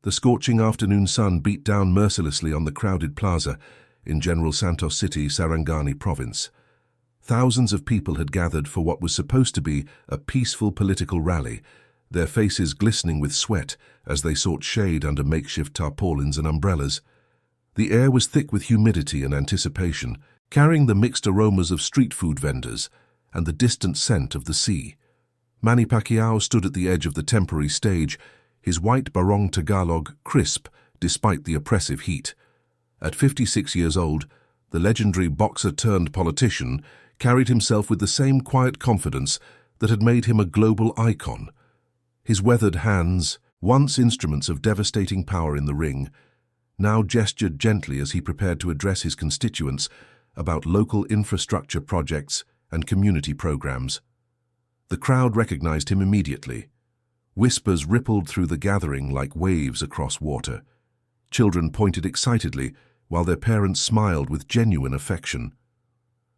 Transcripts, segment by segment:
The scorching afternoon sun beat down mercilessly on the crowded plaza in General Santos City, Sarangani province. Thousands of people had gathered for what was supposed to be a peaceful political rally, their faces glistening with sweat as they sought shade under makeshift tarpaulins and umbrellas. The air was thick with humidity and anticipation, carrying the mixed aromas of street food vendors and the distant scent of the sea. Manny Pacquiao stood at the edge of the temporary stage, his white barong Tagalog crisp despite the oppressive heat. At 56 years old, the legendary boxer-turned-politician carried himself with the same quiet confidence that had made him a global icon. His weathered hands, once instruments of devastating power in the ring, now gestured gently as he prepared to address his constituents about local infrastructure projects and community programs. The crowd recognized him immediately. Whispers rippled through the gathering like waves across water. Children pointed excitedly, while their parents smiled with genuine affection.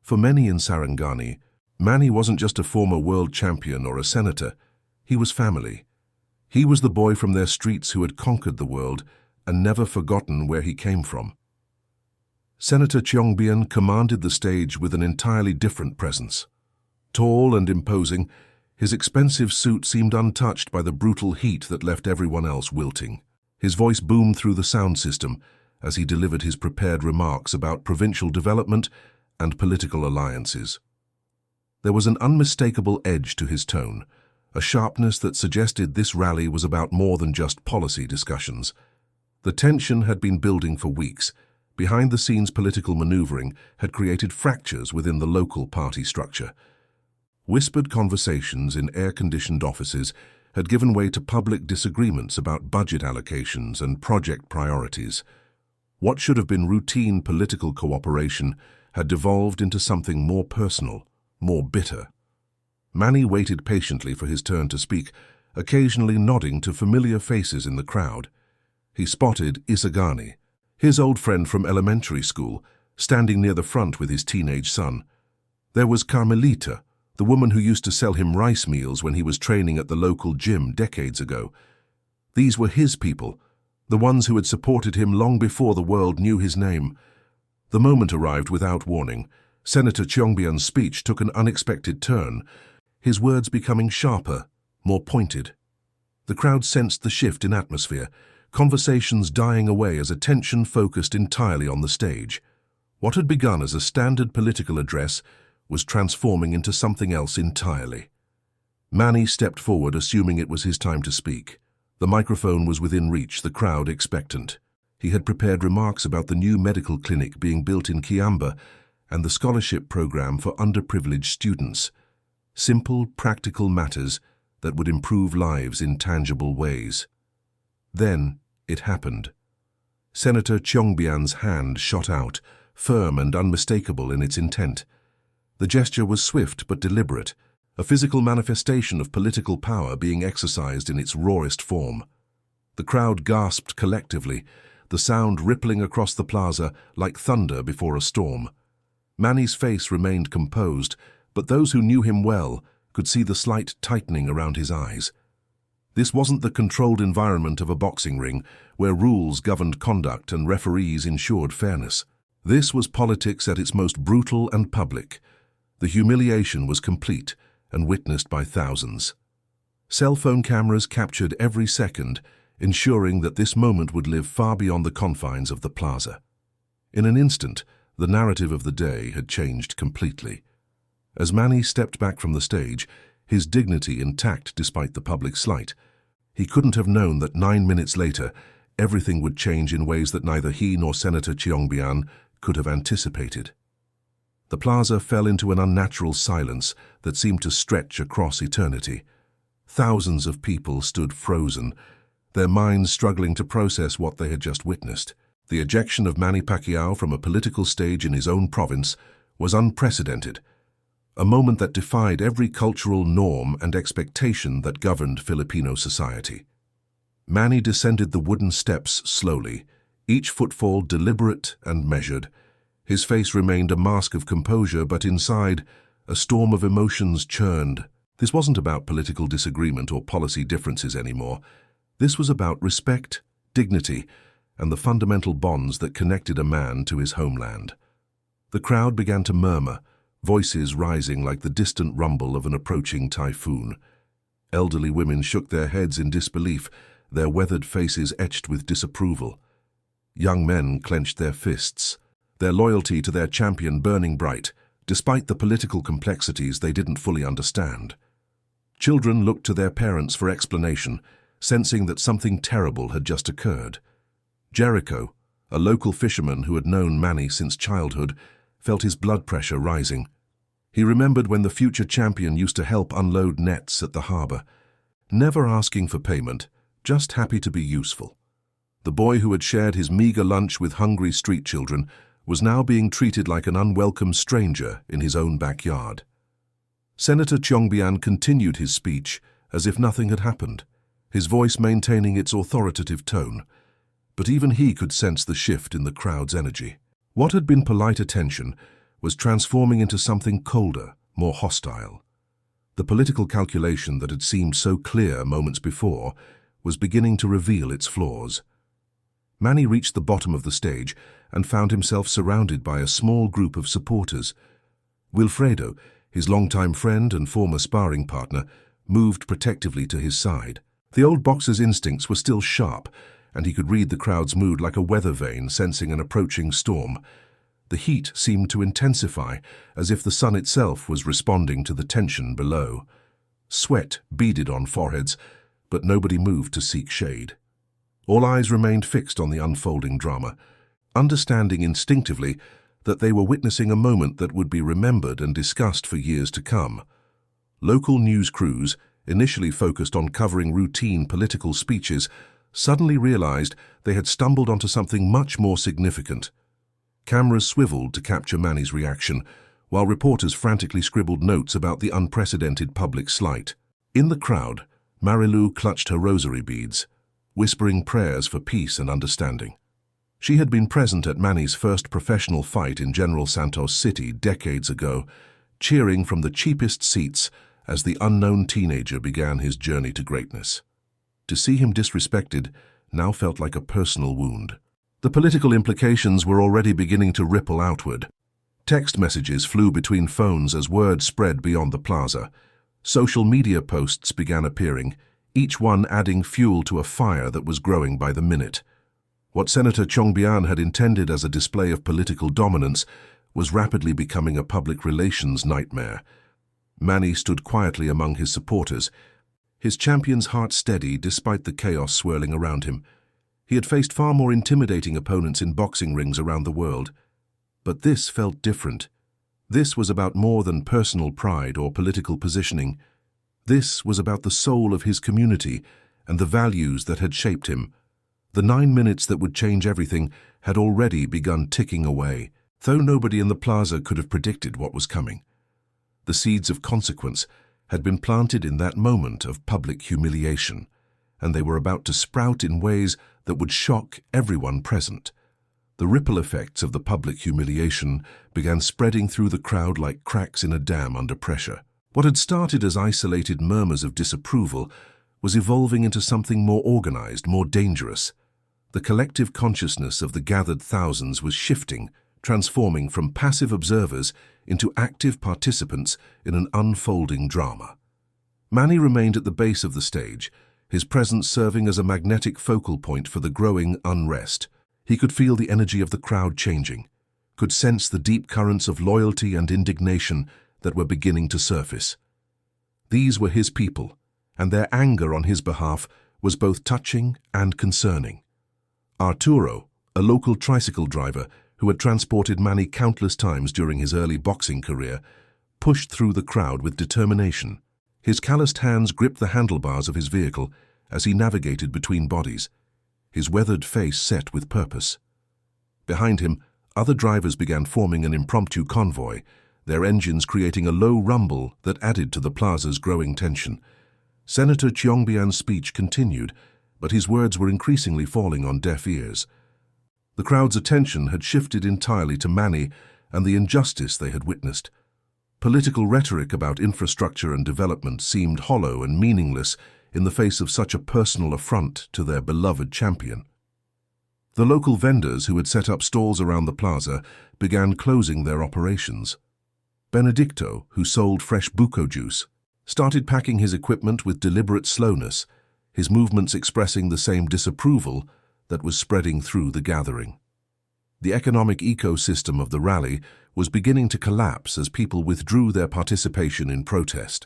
For many in Sarangani, Manny wasn't just a former world champion or a senator. He was family. He was the boy from their streets who had conquered the world and never forgotten where he came from. Senator Chiongbian commanded the stage with an entirely different presence. Tall and imposing, his expensive suit seemed untouched by the brutal heat that left everyone else wilting. His voice boomed through the sound system as he delivered his prepared remarks about provincial development and political alliances. There was an unmistakable edge to his tone, a sharpness that suggested this rally was about more than just policy discussions. The tension had been building for weeks. Behind-the-scenes political maneuvering had created fractures within the local party structure. Whispered conversations in air-conditioned offices had given way to public disagreements about budget allocations and project priorities. What should have been routine political cooperation had devolved into something more personal, more bitter. Manny waited patiently for his turn to speak, occasionally nodding to familiar faces in the crowd. He spotted Sarangani, his old friend from elementary school, standing near the front with his teenage son. There was Carmelita, the woman who used to sell him rice meals when he was training at the local gym decades ago. These were his people, the ones who had supported him long before the world knew his name. The moment arrived without warning. Senator Chiongbian's speech took an unexpected turn, his words becoming sharper, more pointed. The crowd sensed the shift in atmosphere, conversations dying away as attention focused entirely on the stage. What had begun as a standard political address was transforming into something else entirely. Manny stepped forward, assuming it was his time to speak. The microphone was within reach, the crowd expectant. He had prepared remarks about the new medical clinic being built in Kiamba and the scholarship program for underprivileged students. Simple, practical matters that would improve lives in tangible ways. Then it happened. Senator Chiongbian's hand shot out, firm and unmistakable in its intent. The gesture was swift but deliberate, a physical manifestation of political power being exercised in its rawest form. The crowd gasped collectively, the sound rippling across the plaza like thunder before a storm. Manny's face remained composed, but those who knew him well could see the slight tightening around his eyes. This wasn't the controlled environment of a boxing ring, where rules governed conduct and referees ensured fairness. This was politics at its most brutal and public. The humiliation was complete and witnessed by thousands. Cell phone cameras captured every second, ensuring that this moment would live far beyond the confines of the plaza. In an instant, the narrative of the day had changed completely. As Manny stepped back from the stage, his dignity intact despite the public slight, he couldn't have known that 9 minutes later, everything would change in ways that neither he nor Senator Chiongbian could have anticipated. The plaza fell into an unnatural silence that seemed to stretch across eternity. Thousands of people stood frozen, their minds struggling to process what they had just witnessed. The ejection of Manny Pacquiao from a political stage in his own province was unprecedented, a moment that defied every cultural norm and expectation that governed Filipino society. Manny descended the wooden steps slowly, each footfall deliberate and measured. His face remained a mask of composure, but inside, a storm of emotions churned. This wasn't about political disagreement or policy differences anymore. This was about respect, dignity, and the fundamental bonds that connected a man to his homeland. The crowd began to murmur, voices rising like the distant rumble of an approaching typhoon. Elderly women shook their heads in disbelief, their weathered faces etched with disapproval. Young men clenched their fists, their loyalty to their champion burning bright, despite the political complexities they didn't fully understand. Children looked to their parents for explanation, sensing that something terrible had just occurred. Jericho, a local fisherman who had known Manny since childhood, felt his blood pressure rising. He remembered when the future champion used to help unload nets at the harbor, never asking for payment, just happy to be useful. The boy who had shared his meager lunch with hungry street children was now being treated like an unwelcome stranger in his own backyard. Senator Chiongbian continued his speech as if nothing had happened, his voice maintaining its authoritative tone. But even he could sense the shift in the crowd's energy. What had been polite attention was transforming into something colder, more hostile. The political calculation that had seemed so clear moments before was beginning to reveal its flaws. Manny reached the bottom of the stage and found himself surrounded by a small group of supporters. Wilfredo, his longtime friend and former sparring partner, moved protectively to his side. The old boxer's instincts were still sharp, and he could read the crowd's mood like a weather vane sensing an approaching storm. The heat seemed to intensify, as if the sun itself was responding to the tension below. Sweat beaded on foreheads, but nobody moved to seek shade. All eyes remained fixed on the unfolding drama, understanding instinctively that they were witnessing a moment that would be remembered and discussed for years to come. Local news crews, initially focused on covering routine political speeches, suddenly realized they had stumbled onto something much more significant. Cameras swiveled to capture Manny's reaction, while reporters frantically scribbled notes about the unprecedented public slight. In the crowd, Marilu clutched her rosary beads, whispering prayers for peace and understanding. She had been present at Manny's first professional fight in General Santos City decades ago, cheering from the cheapest seats as the unknown teenager began his journey to greatness. To see him disrespected now felt like a personal wound. The political implications were already beginning to ripple outward. Text messages flew between phones as word spread beyond the plaza. Social media posts began appearing, each one adding fuel to a fire that was growing by the minute. What Senator Chiongbian had intended as a display of political dominance was rapidly becoming a public relations nightmare. Manny stood quietly among his supporters, his champion's heart steady despite the chaos swirling around him. He had faced far more intimidating opponents in boxing rings around the world. But this felt different. This was about more than personal pride or political positioning. This was about the soul of his community and the values that had shaped him. The 9 minutes that would change everything had already begun ticking away, though nobody in the plaza could have predicted what was coming. The seeds of consequence had been planted in that moment of public humiliation, and they were about to sprout in ways that would shock everyone present. The ripple effects of the public humiliation began spreading through the crowd like cracks in a dam under pressure. What had started as isolated murmurs of disapproval was evolving into something more organized, more dangerous. The collective consciousness of the gathered thousands was shifting, transforming from passive observers into active participants in an unfolding drama. Manny remained at the base of the stage, his presence serving as a magnetic focal point for the growing unrest. He could feel the energy of the crowd changing, could sense the deep currents of loyalty and indignation that were beginning to surface. These were his people, and their anger on his behalf was both touching and concerning. Arturo, a local tricycle driver who had transported Manny countless times during his early boxing career, pushed through the crowd with determination. His calloused hands gripped the handlebars of his vehicle as he navigated between bodies, his weathered face set with purpose. Behind him, other drivers began forming an impromptu convoy, their engines creating a low rumble that added to the plaza's growing tension. Senator Chiongbian's speech continued, but his words were increasingly falling on deaf ears. The crowd's attention had shifted entirely to Manny and the injustice they had witnessed. Political rhetoric about infrastructure and development seemed hollow and meaningless in the face of such a personal affront to their beloved champion. The local vendors who had set up stalls around the plaza began closing their operations. Benedicto, who sold fresh buko juice, started packing his equipment with deliberate slowness, his movements expressing the same disapproval that was spreading through the gathering. The economic ecosystem of the rally was beginning to collapse as people withdrew their participation in protest.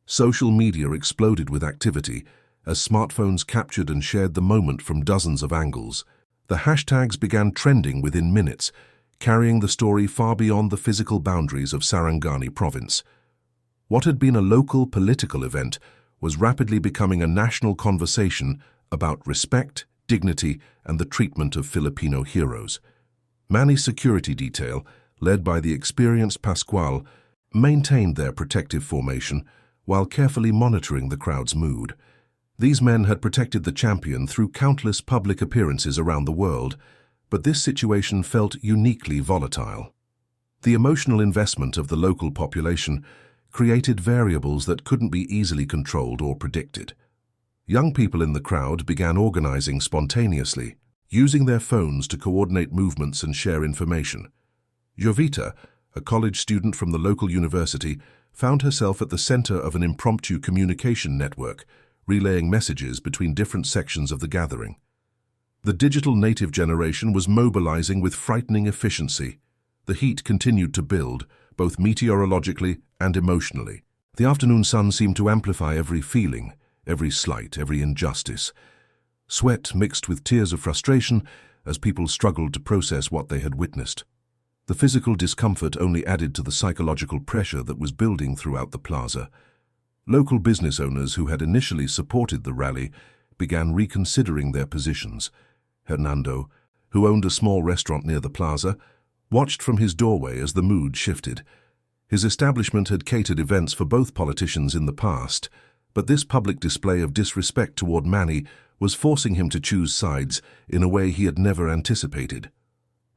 Social media exploded with activity as smartphones captured and shared the moment from dozens of angles. The hashtags began trending within minutes, carrying the story far beyond the physical boundaries of Sarangani province. What had been a local political event was rapidly becoming a national conversation about respect, dignity, and the treatment of Filipino heroes. Manny's security detail, led by the experienced Pacquiao, maintained their protective formation while carefully monitoring the crowd's mood. These men had protected the champion through countless public appearances around the world, but this situation felt uniquely volatile. The emotional investment of the local population created variables that couldn't be easily controlled or predicted. Young people in the crowd began organizing spontaneously, using their phones to coordinate movements and share information. Jovita, a college student from the local university, found herself at the center of an impromptu communication network, relaying messages between different sections of the gathering. The digital native generation was mobilizing with frightening efficiency. The heat continued to build, both meteorologically and emotionally. The afternoon sun seemed to amplify every feeling, every slight, every injustice. Sweat mixed with tears of frustration as people struggled to process what they had witnessed. The physical discomfort only added to the psychological pressure that was building throughout the plaza. Local business owners who had initially supported the rally began reconsidering their positions. Hernando, who owned a small restaurant near the plaza, watched from his doorway as the mood shifted. His establishment had catered events for both politicians in the past, but this public display of disrespect toward Manny was forcing him to choose sides in a way he had never anticipated.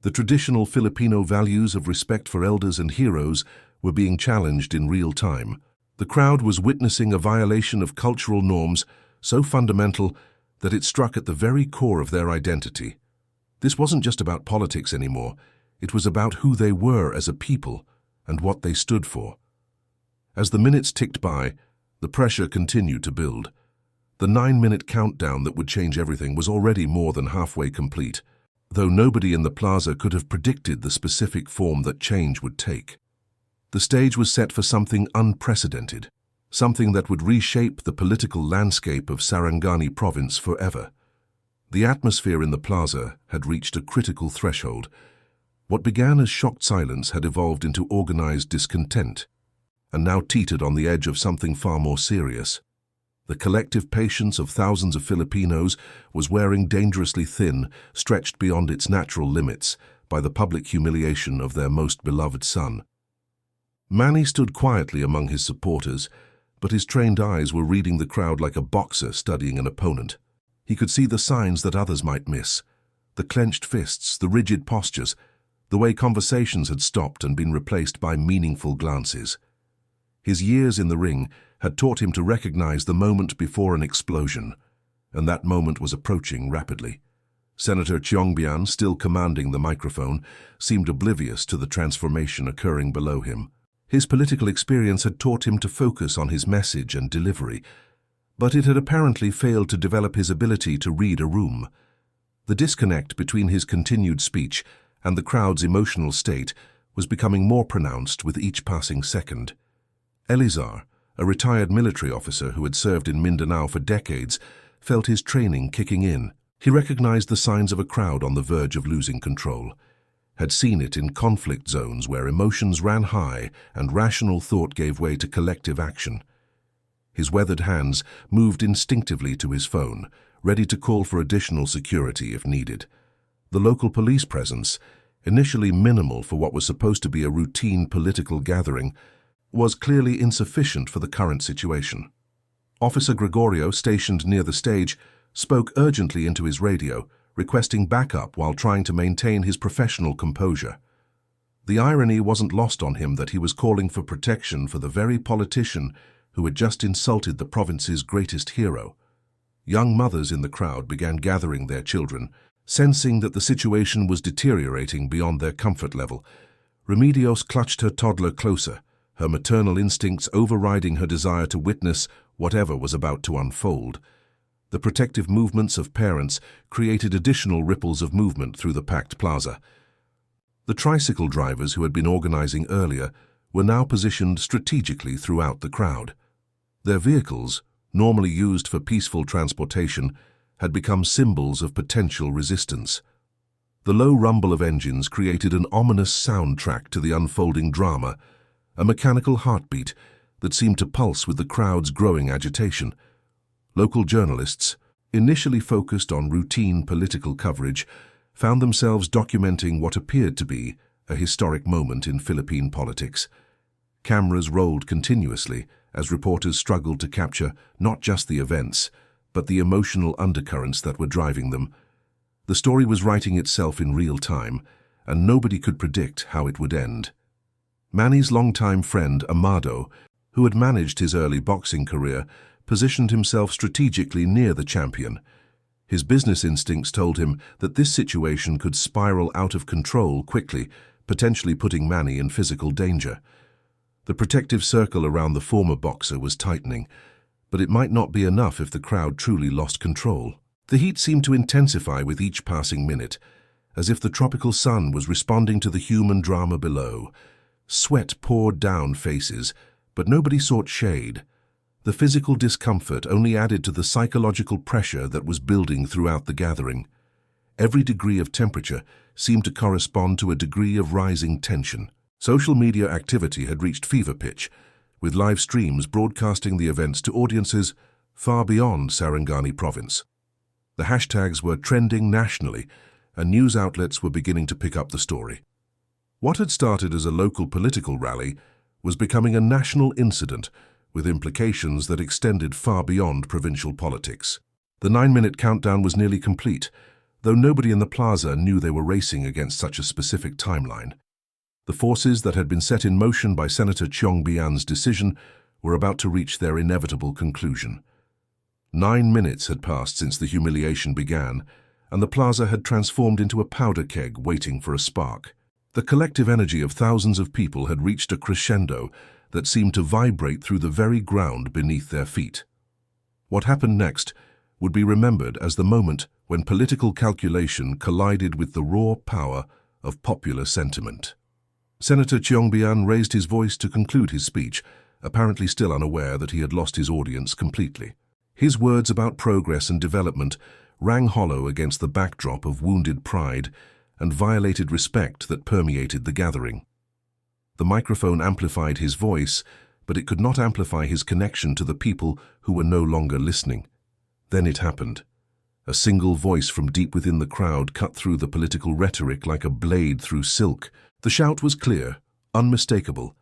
The traditional Filipino values of respect for elders and heroes were being challenged in real time. The crowd was witnessing a violation of cultural norms so fundamental that it struck at the very core of their identity. This wasn't just about politics anymore. It was about who they were as a people and what they stood for. As the minutes ticked by, the pressure continued to build. The 9-minute countdown that would change everything was already more than halfway complete, though nobody in the plaza could have predicted the specific form that change would take. The stage was set for something unprecedented, something that would reshape the political landscape of Sarangani province forever. The atmosphere in the plaza had reached a critical threshold. What began as shocked silence had evolved into organized discontent, and now teetered on the edge of something far more serious. The collective patience of thousands of Filipinos was wearing dangerously thin, stretched beyond its natural limits by the public humiliation of their most beloved son. Manny stood quietly among his supporters, but his trained eyes were reading the crowd like a boxer studying an opponent. He could see the signs that others might miss: the clenched fists, the rigid postures, the way conversations had stopped and been replaced by meaningful glances. His years in the ring had taught him to recognize the moment before an explosion, and that moment was approaching rapidly. Senator Chiongbian, still commanding the microphone, seemed oblivious to the transformation occurring below him. His political experience had taught him to focus on his message and delivery, but it had apparently failed to develop his ability to read a room. The disconnect between his continued speech and the crowd's emotional state was becoming more pronounced with each passing second. Elizar, a retired military officer who had served in Mindanao for decades, felt his training kicking in. He recognized the signs of a crowd on the verge of losing control, had seen it in conflict zones where emotions ran high and rational thought gave way to collective action. His weathered hands moved instinctively to his phone, ready to call for additional security if needed. The local police presence, initially minimal for what was supposed to be a routine political gathering, was clearly insufficient for the current situation. Officer Gregorio, stationed near the stage, spoke urgently into his radio, requesting backup while trying to maintain his professional composure. The irony wasn't lost on him that he was calling for protection for the very politician who had just insulted the province's greatest hero. Young mothers in the crowd began gathering their children, Sensing that the situation was deteriorating beyond their comfort level, Remedios clutched her toddler closer, her maternal instincts overriding her desire to witness whatever was about to unfold. The protective movements of parents created additional ripples of movement through the packed plaza. The tricycle drivers who had been organizing earlier were now positioned strategically throughout the crowd. Their vehicles, normally used for peaceful transportation, had become symbols of potential resistance. The low rumble of engines created an ominous soundtrack to the unfolding drama, a mechanical heartbeat that seemed to pulse with the crowd's growing agitation. Local journalists, initially focused on routine political coverage, found themselves documenting what appeared to be a historic moment in Philippine politics. Cameras rolled continuously as reporters struggled to capture not just the events, but the emotional undercurrents that were driving them. The story was writing itself in real time, and nobody could predict how it would end. Manny's longtime friend, Amado, who had managed his early boxing career, positioned himself strategically near the champion. His business instincts told him that this situation could spiral out of control quickly, potentially putting Manny in physical danger. The protective circle around the former boxer was tightening, but it might not be enough if the crowd truly lost control. The heat seemed to intensify with each passing minute, as if the tropical sun was responding to the human drama below. Sweat poured down faces, but nobody sought shade. The physical discomfort only added to the psychological pressure that was building throughout the gathering. Every degree of temperature seemed to correspond to a degree of rising tension. Social media activity had reached fever pitch, with live streams broadcasting the events to audiences far beyond Sarangani province. The hashtags were trending nationally, and news outlets were beginning to pick up the story. What had started as a local political rally was becoming a national incident with implications that extended far beyond provincial politics. The 9-minute countdown was nearly complete, though nobody in the plaza knew they were racing against such a specific timeline. The forces that had been set in motion by Senator Chiongbian's decision were about to reach their inevitable conclusion. 9 minutes had passed since the humiliation began, and the plaza had transformed into a powder keg waiting for a spark. The collective energy of thousands of people had reached a crescendo that seemed to vibrate through the very ground beneath their feet. What happened next would be remembered as the moment when political calculation collided with the raw power of popular sentiment. Senator Chiongbian raised his voice to conclude his speech, apparently still unaware that he had lost his audience completely. His words about progress and development rang hollow against the backdrop of wounded pride and violated respect that permeated the gathering. The microphone amplified his voice, but it could not amplify his connection to the people who were no longer listening. Then it happened. A single voice from deep within the crowd cut through the political rhetoric like a blade through silk. The shout was clear, unmistakable,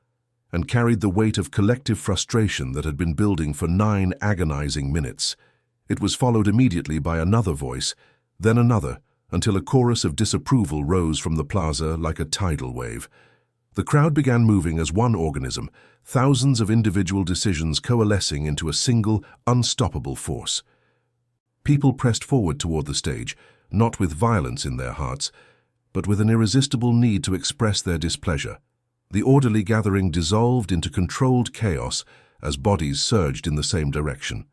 and carried the weight of collective frustration that had been building for 9 agonizing minutes. It was followed immediately by another voice, then another, until a chorus of disapproval rose from the plaza like a tidal wave. The crowd began moving as one organism, thousands of individual decisions coalescing into a single, unstoppable force. People pressed forward toward the stage, not with violence in their hearts, but with an irresistible need to express their displeasure. The orderly gathering dissolved into controlled chaos as bodies surged in the same direction.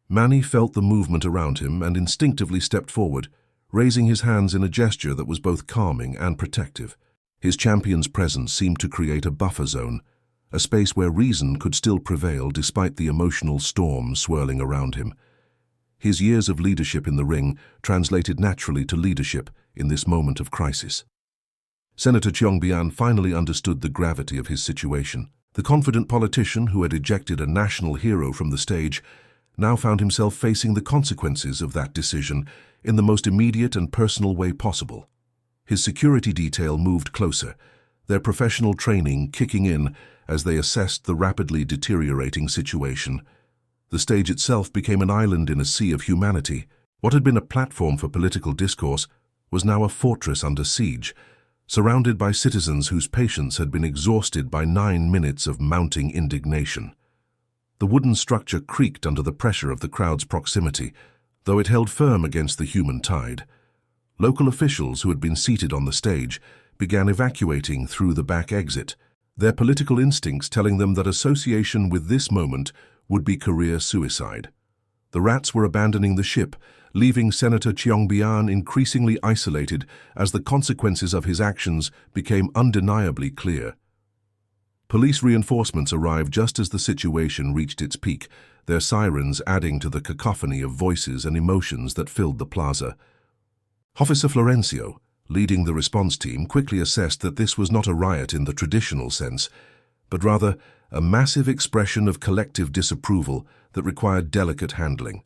Manny felt the movement around him and instinctively stepped forward, raising his hands in a gesture that was both calming and protective. His champion's presence seemed to create a buffer zone, a space where reason could still prevail despite the emotional storm swirling around him. His years of leadership in the ring translated naturally to leadership in this moment of crisis. Senator Chiongbian finally understood the gravity of his situation. The confident politician who had ejected a national hero from the stage now found himself facing the consequences of that decision in the most immediate and personal way possible. His security detail moved closer, their professional training kicking in as they assessed the rapidly deteriorating situation. The stage itself became an island in a sea of humanity. What had been a platform for political discourse was now a fortress under siege, surrounded by citizens whose patience had been exhausted by 9 minutes of mounting indignation. The wooden structure creaked under the pressure of the crowd's proximity, though it held firm against the human tide. Local officials who had been seated on the stage began evacuating through the back exit, their political instincts telling them that association with this moment would be career suicide. The rats were abandoning the ship, leaving Senator Chiongbian increasingly isolated as the consequences of his actions became undeniably clear. Police reinforcements arrived just as the situation reached its peak, their sirens adding to the cacophony of voices and emotions that filled the plaza. Officer Florencio, leading the response team, quickly assessed that this was not a riot in the traditional sense, but rather a massive expression of collective disapproval that required delicate handling.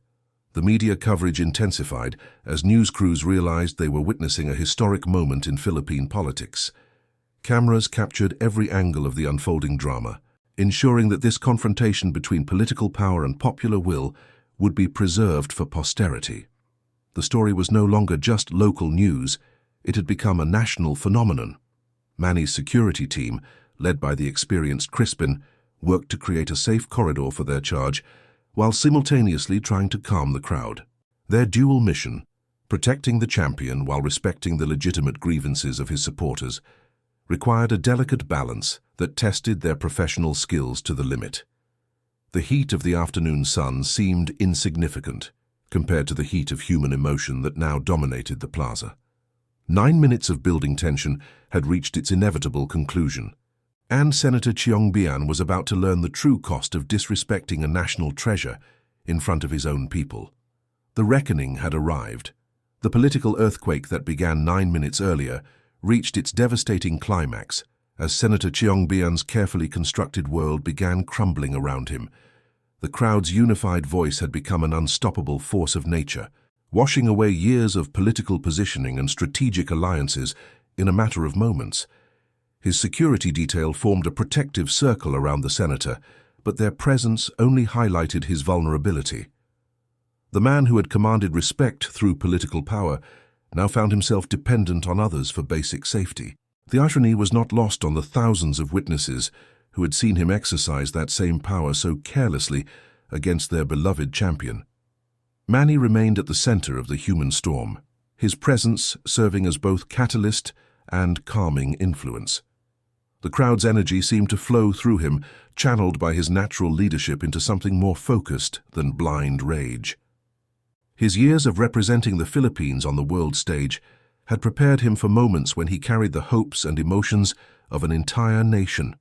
The media coverage intensified as news crews realized they were witnessing a historic moment in Philippine politics. Cameras captured every angle of the unfolding drama, ensuring that this confrontation between political power and popular will would be preserved for posterity. The story was no longer just local news, it had become a national phenomenon. Manny's security team, led by the experienced Crispin, worked to create a safe corridor for their charge, while simultaneously trying to calm the crowd. Their dual mission, protecting the champion while respecting the legitimate grievances of his supporters, required a delicate balance that tested their professional skills to the limit. The heat of the afternoon sun seemed insignificant compared to the heat of human emotion that now dominated the plaza. 9 minutes of building tension had reached its inevitable conclusion, and Senator Chiongbian was about to learn the true cost of disrespecting a national treasure in front of his own people. The reckoning had arrived. The political earthquake that began 9 minutes earlier reached its devastating climax as Senator Chiongbian's carefully constructed world began crumbling around him. The crowd's unified voice had become an unstoppable force of nature, washing away years of political positioning and strategic alliances in a matter of moments. His security detail formed a protective circle around the senator, but their presence only highlighted his vulnerability. The man who had commanded respect through political power now found himself dependent on others for basic safety. The irony was not lost on the thousands of witnesses who had seen him exercise that same power so carelessly against their beloved champion. Manny remained at the center of the human storm, his presence serving as both catalyst and calming influence. The crowd's energy seemed to flow through him, channeled by his natural leadership into something more focused than blind rage. His years of representing the Philippines on the world stage had prepared him for moments when he carried the hopes and emotions of an entire nation.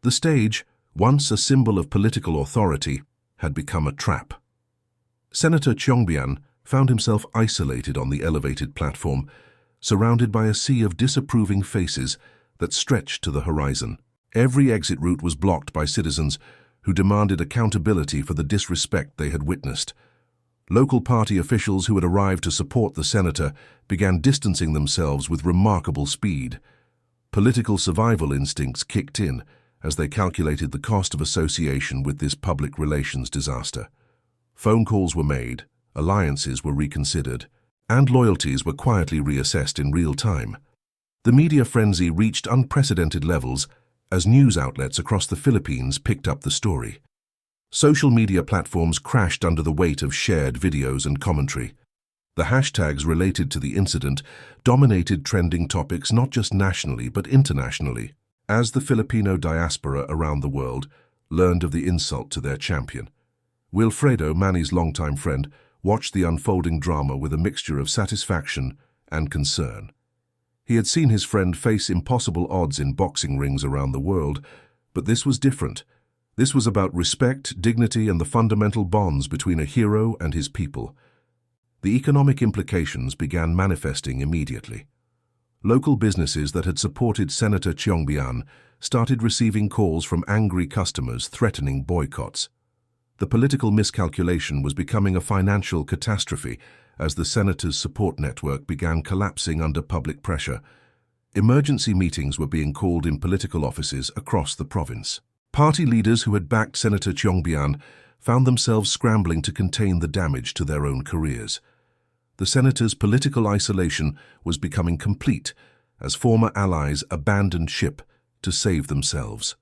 The stage, once a symbol of political authority, had become a trap. Senator Chiongbian found himself isolated on the elevated platform, surrounded by a sea of disapproving faces that stretched to the horizon. Every exit route was blocked by citizens who demanded accountability for the disrespect they had witnessed. Local party officials who had arrived to support the senator began distancing themselves with remarkable speed. Political survival instincts kicked in as they calculated the cost of association with this public relations disaster. Phone calls were made, alliances were reconsidered, and loyalties were quietly reassessed in real time. The media frenzy reached unprecedented levels as news outlets across the Philippines picked up the story. Social media platforms crashed under the weight of shared videos and commentary. The hashtags related to the incident dominated trending topics not just nationally but internationally, as the Filipino diaspora around the world learned of the insult to their champion. Wilfredo, Manny's longtime friend, watched the unfolding drama with a mixture of satisfaction and concern. He had seen his friend face impossible odds in boxing rings around the world, but this was different. This was about respect, dignity, and the fundamental bonds between a hero and his people. The economic implications began manifesting immediately. Local businesses that had supported Senator Chiongbian started receiving calls from angry customers threatening boycotts. The political miscalculation was becoming a financial catastrophe as the senator's support network began collapsing under public pressure. Emergency meetings were being called in political offices across the province. Party leaders who had backed Senator Chiongbian found themselves scrambling to contain the damage to their own careers. The senator's political isolation was becoming complete as former allies abandoned ship to save themselves.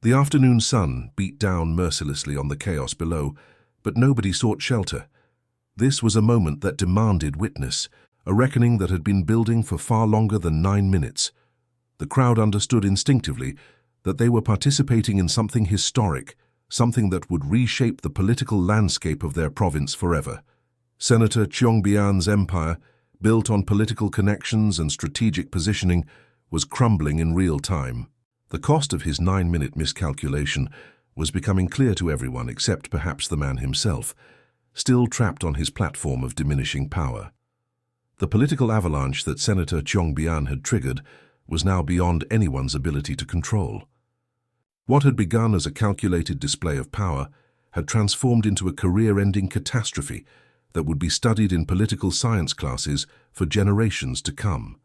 The afternoon sun beat down mercilessly on the chaos below, but nobody sought shelter. This was a moment that demanded witness, a reckoning that had been building for far longer than 9 minutes. The crowd understood instinctively that they were participating in something historic, something that would reshape the political landscape of their province forever. Senator Chiongbian's empire, built on political connections and strategic positioning, was crumbling in real time. The cost of his 9-minute miscalculation was becoming clear to everyone except perhaps the man himself, still trapped on his platform of diminishing power. The political avalanche that Senator Chiongbian had triggered was now beyond anyone's ability to control. What had begun as a calculated display of power had transformed into a career-ending catastrophe that would be studied in political science classes for generations to come.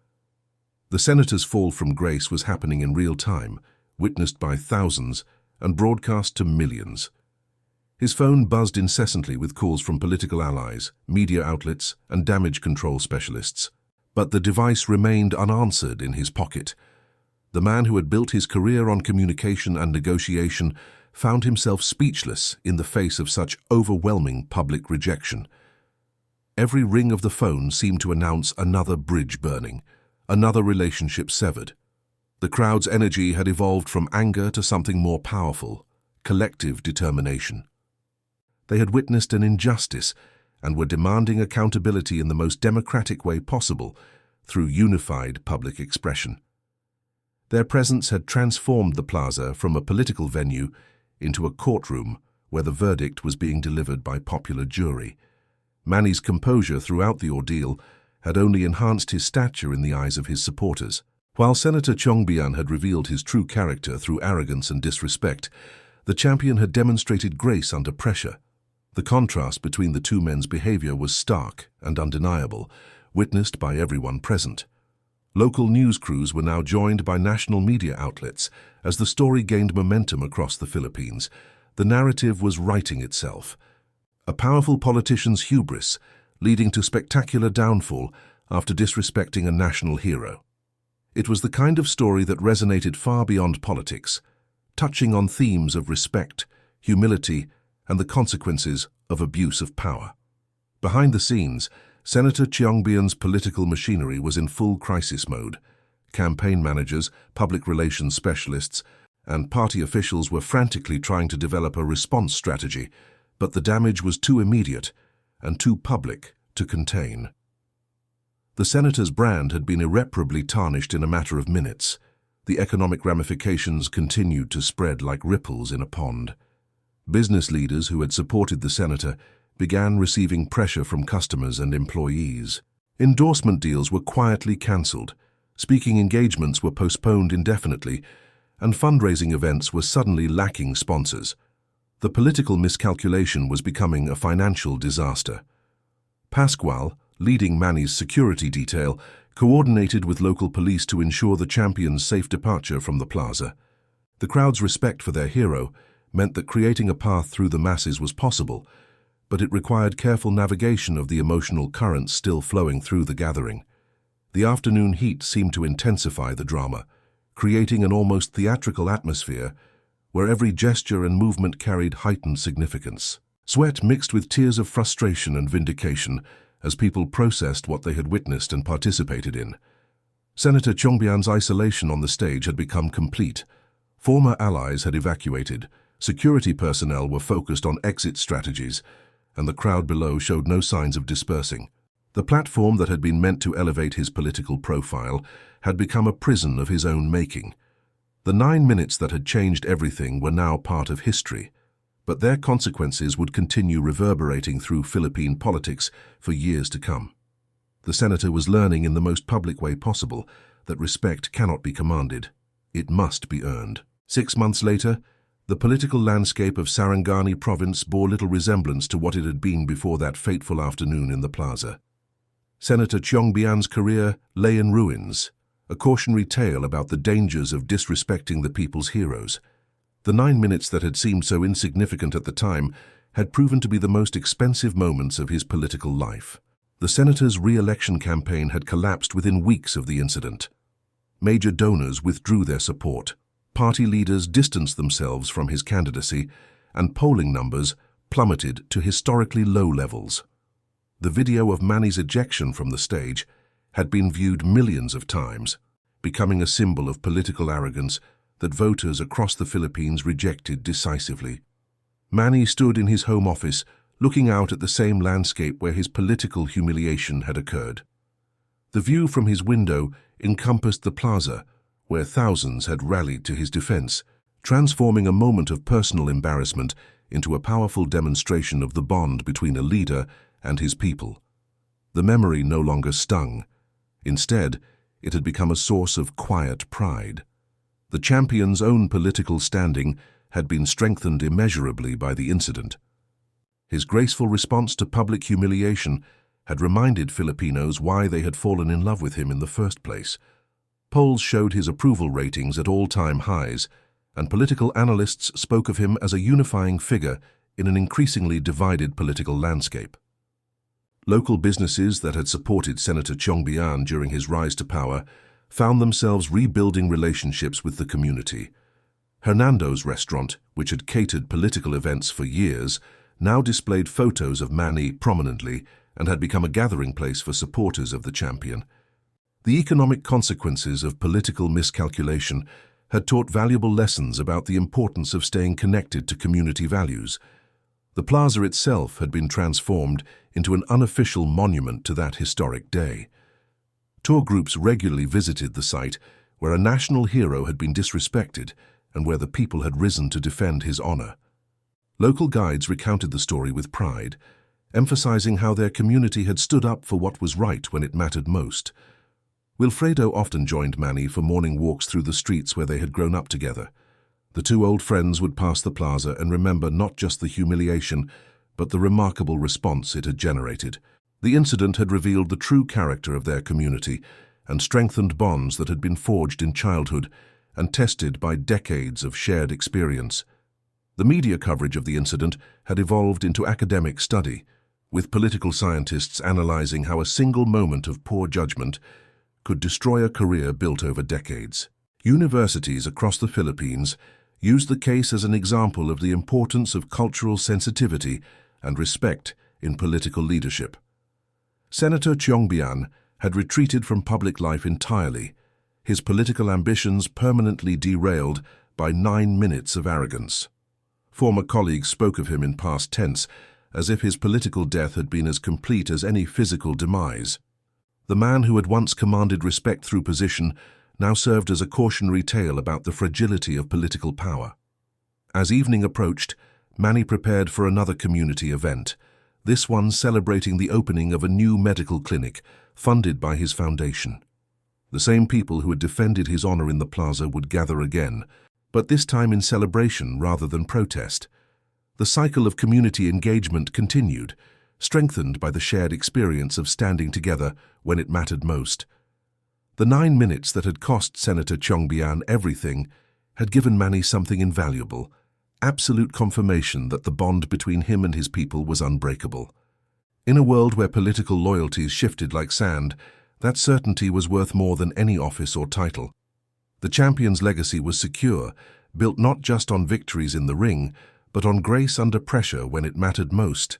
The senator's fall from grace was happening in real time, witnessed by thousands and broadcast to millions. His phone buzzed incessantly with calls from political allies, media outlets, and damage control specialists. But the device remained unanswered in his pocket. The man who had built his career on communication and negotiation found himself speechless in the face of such overwhelming public rejection. Every ring of the phone seemed to announce another bridge burning, another relationship severed. The crowd's energy had evolved from anger to something more powerful, collective determination. They had witnessed an injustice and were demanding accountability in the most democratic way possible through unified public expression. Their presence had transformed the plaza from a political venue into a courtroom where the verdict was being delivered by popular jury. Manny's composure throughout the ordeal had only enhanced his stature in the eyes of his supporters. While Senator Chiongbian had revealed his true character through arrogance and disrespect, the champion had demonstrated grace under pressure. The contrast between the two men's behavior was stark and undeniable, witnessed by everyone present. Local news crews were now joined by national media outlets. As the story gained momentum across the Philippines, the narrative was writing itself. A powerful politician's hubris, leading to spectacular downfall after disrespecting a national hero. It was the kind of story that resonated far beyond politics, touching on themes of respect, humility, and the consequences of abuse of power. Behind the scenes, Senator Chiongbian's political machinery was in full crisis mode. Campaign managers, public relations specialists, and party officials were frantically trying to develop a response strategy, but the damage was too immediate and too public to contain. The senator's brand had been irreparably tarnished in a matter of minutes. The economic ramifications continued to spread like ripples in a pond. Business leaders who had supported the senator began receiving pressure from customers and employees. Endorsement deals were quietly cancelled, speaking engagements were postponed indefinitely, and fundraising events were suddenly lacking sponsors. The political miscalculation was becoming a financial disaster. Pacquiao, leading Manny's security detail, coordinated with local police to ensure the champion's safe departure from the plaza. The crowd's respect for their hero meant that creating a path through the masses was possible, but it required careful navigation of the emotional currents still flowing through the gathering. The afternoon heat seemed to intensify the drama, creating an almost theatrical atmosphere where every gesture and movement carried heightened significance. Sweat mixed with tears of frustration and vindication as people processed what they had witnessed and participated in. Senator Chiongbian's isolation on the stage had become complete. Former allies had evacuated, security personnel were focused on exit strategies, and the crowd below showed no signs of dispersing. The platform that had been meant to elevate his political profile had become a prison of his own making. The 9 minutes that had changed everything were now part of history, but their consequences would continue reverberating through Philippine politics for years to come. The senator was learning in the most public way possible that respect cannot be commanded. It must be earned. 6 months later, the political landscape of Sarangani province bore little resemblance to what it had been before that fateful afternoon in the plaza. Senator Chiongbian's career lay in ruins, a cautionary tale about the dangers of disrespecting the people's heroes. The 9 minutes that had seemed so insignificant at the time had proven to be the most expensive moments of his political life. The senator's re-election campaign had collapsed within weeks of the incident. Major donors withdrew their support. Party leaders distanced themselves from his candidacy, and polling numbers plummeted to historically low levels. The video of Manny's ejection from the stage had been viewed millions of times, becoming a symbol of political arrogance that voters across the Philippines rejected decisively. Manny stood in his home office, looking out at the same landscape where his political humiliation had occurred. The view from his window encompassed the plaza, where thousands had rallied to his defense, transforming a moment of personal embarrassment into a powerful demonstration of the bond between a leader and his people. The memory no longer stung. Instead, it had become a source of quiet pride. The champion's own political standing had been strengthened immeasurably by the incident. His graceful response to public humiliation had reminded Filipinos why they had fallen in love with him in the first place. Polls showed his approval ratings at all-time highs, and political analysts spoke of him as a unifying figure in an increasingly divided political landscape. Local businesses that had supported Senator Chiongbian during his rise to power found themselves rebuilding relationships with the community. Hernando's restaurant, which had catered political events for years, now displayed photos of Manny prominently and had become a gathering place for supporters of the champion. The economic consequences of political miscalculation had taught valuable lessons about the importance of staying connected to community values. The plaza itself had been transformed into an unofficial monument to that historic day. Tour groups regularly visited the site where a national hero had been disrespected and where the people had risen to defend his honor. Local guides recounted the story with pride, emphasizing how their community had stood up for what was right when it mattered most. Wilfredo often joined Manny for morning walks through the streets where they had grown up together. The two old friends would pass the plaza and remember not just the humiliation, but the remarkable response it had generated. The incident had revealed the true character of their community and strengthened bonds that had been forged in childhood and tested by decades of shared experience. The media coverage of the incident had evolved into academic study, with political scientists analyzing how a single moment of poor judgment could destroy a career built over decades. Universities across the Philippines used the case as an example of the importance of cultural sensitivity and respect in political leadership. Senator Chiongbian had retreated from public life entirely, his political ambitions permanently derailed by 9 minutes of arrogance. Former colleagues spoke of him in past tense, as if his political death had been as complete as any physical demise. The man who had once commanded respect through position now served as a cautionary tale about the fragility of political power. As evening approached, Manny prepared for another community event, this one celebrating the opening of a new medical clinic funded by his foundation. The same people who had defended his honor in the plaza would gather again, but this time in celebration rather than protest. The cycle of community engagement continued, strengthened by the shared experience of standing together when it mattered most. The 9 minutes that had cost Senator Chiongbian everything had given Manny something invaluable, absolute confirmation that the bond between him and his people was unbreakable. In a world where political loyalties shifted like sand, that certainty was worth more than any office or title. The champion's legacy was secure, built not just on victories in the ring, but on grace under pressure when it mattered most.